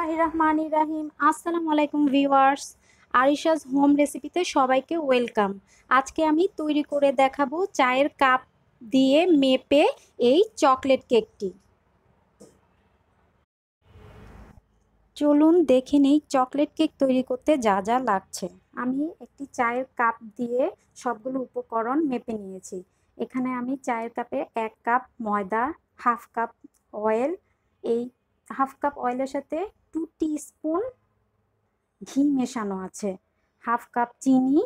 বিসমিল্লাহির রহমানির রহিম। আসসালামু আলাইকুম ভিউয়ার্স, আরিশাস হোম রেসিপিতে সবাইকে ওয়েলকাম। আজকে আমি তৈরি করে দেখাবো চায়ের কাপ দিয়ে মেপে এই চকলেট কেকটি। চলুন দেখে নেই চকলেট কেক তৈরি করতে যা যা লাগছে। আমি একটি চায়ের কাপ দিয়ে সবগুলো উপকরণ মেপে নিয়েছি। এখানে আমি চায়ের কাপে 1 কাপ ময়দা, হাফ কাপ অয়েল, এই হাফ কাপ অয়েলের সাথে 2 টিস্পুন ঘি মেশানো আছে, হাফ কাপ চিনি,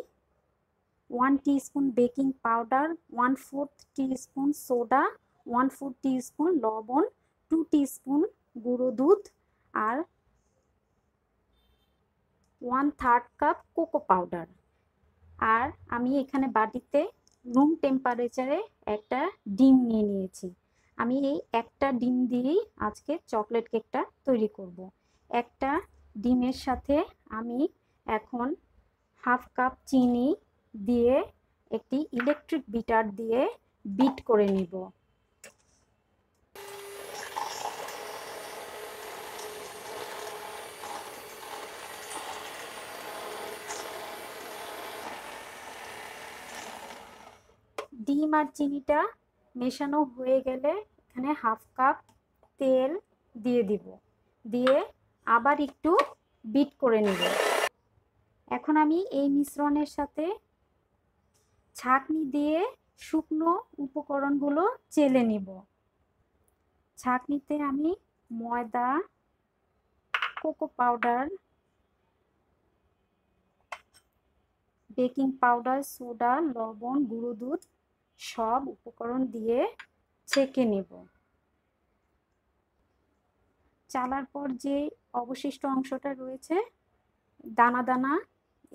1 teaspoon baking powder, 1/4 teaspoon soda, 1/4 teaspoon লবণ, 2 টিস্পুন গুঁড়ো দুধ আর 1/3 কাপ কোকো পাউডার। আর আমি এখানে বাটিতে রুম টেম্পারেচারে একটা ডিম নিয়ে নিয়েছি। আমি এই একটা ডিম দিয়েই আজকে চকলেট কেকটা তৈরি করব। একটা ডিমের সাথে আমি এখন হাফ কাপ চিনি দিয়ে একটি ইলেকট্রিক বিটার দিয়ে বিট করে নিব। ডিম আর চিনিটা মেশানো হয়ে গেলে এখানে হাফ কাপ তেল দিয়ে দিব, দিয়ে আবার একটু বিট করে নেব। এখন আমি এই মিশ্রণের সাথে ছাঁকনি দিয়ে শুকনো উপকরণগুলো চেলে নিব। ছাঁকনিতে আমি ময়দা, cocoa powder, baking powder, soda, লবণ, গুঁড়ো দুধ সব উপকরণ দিয়ে ছেঁকে নেব। চালার পর যে অবশিষ্ট অংশটা রয়েছে দানা দানা,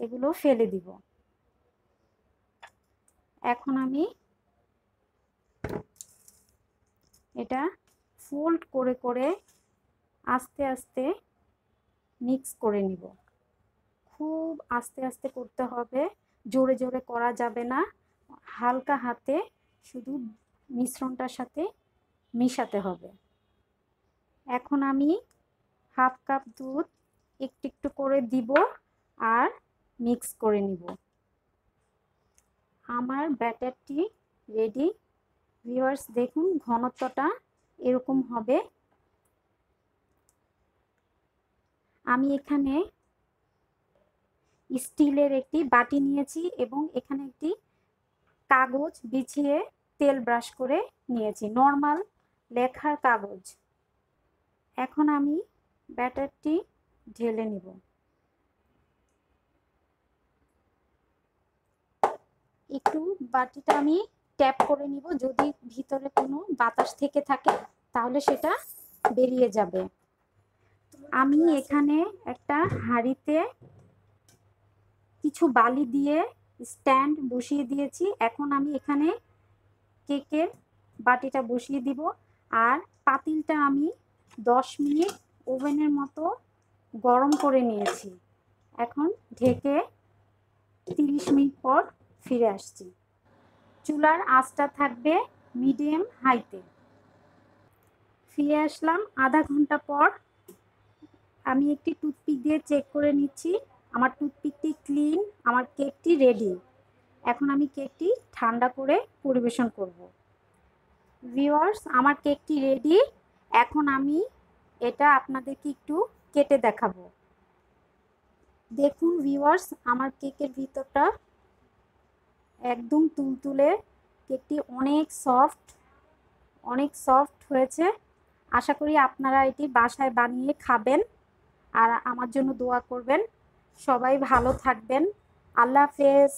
এগুলো ফেলে দিব। এখন আমি এটা ফোল্ড করে করে আস্তে আস্তে মিক্স করে নিব। খুব আস্তে আস্তে করতে হবে, জোরে জোরে করা যাবে না। হালকা হাতে শুধু মিশ্রণটার সাথে মিশাতে হবে। এখন আমি হাফ কাপ দুধ একটু একটু করে দিব আর মিক্স করে নিব। আমার ব্যাটারটি রেডি। ভিউয়ার্স দেখুন ঘনত্বটা এরকম হবে। আমি এখানে স্টিলের একটি বাটি নিয়েছি এবং এখানে একটি কাগজ বিছিয়ে তেল ব্রাশ করে নিয়েছি, নর্মাল লেখার কাগজ। এখন আমি ব্যাটারটি ঢেলে নিব। একটু বাটিটা আমি ট্যাপ করে নিব, যদি ভিতরে কোনো বাতাস থেকে থাকে তাহলে সেটা বেরিয়ে যাবে। আমি এখানে একটা হাঁড়িতে কিছু বালি দিয়ে স্ট্যান্ড বসিয়ে দিয়েছি। এখন আমি এখানে কেকের বাটিটা বসিয়ে দিব আর পাতিলটা আমি 10 মিনিট ওভেনের মতো গরম করে নিয়েছি। এখন ঢেকে 30 মিনিট পর ফিরে আসছি। চুলার আঁচটা থাকবে মিডিয়াম হাইতে। ফিরে আসলাম আধা ঘন্টা পর। আমি একটি টুথপিক দিয়ে চেক করে নিচ্ছি, আমার টুথপিকটি ক্লিন, আমার কেকটি রেডি। এখন আমি কেকটি ঠান্ডা করে পরিবেশন করব। ভিউয়ার্স আমার কেকটি রেডি। এখন আমি এটা আপনাদেরকে একটু কেটে দেখাবো। দেখুন ভিউয়ার্স আমার কেকের ভিতরটা একদম তুলতুলে, কেকটি অনেক সফট হয়েছে। আশা করি আপনারা এটি বাসায় বানিয়ে খাবেন আর আমার জন্য দোয়া করবেন। সবাই ভালো থাকবেন। আল্লাহ হাফেজ।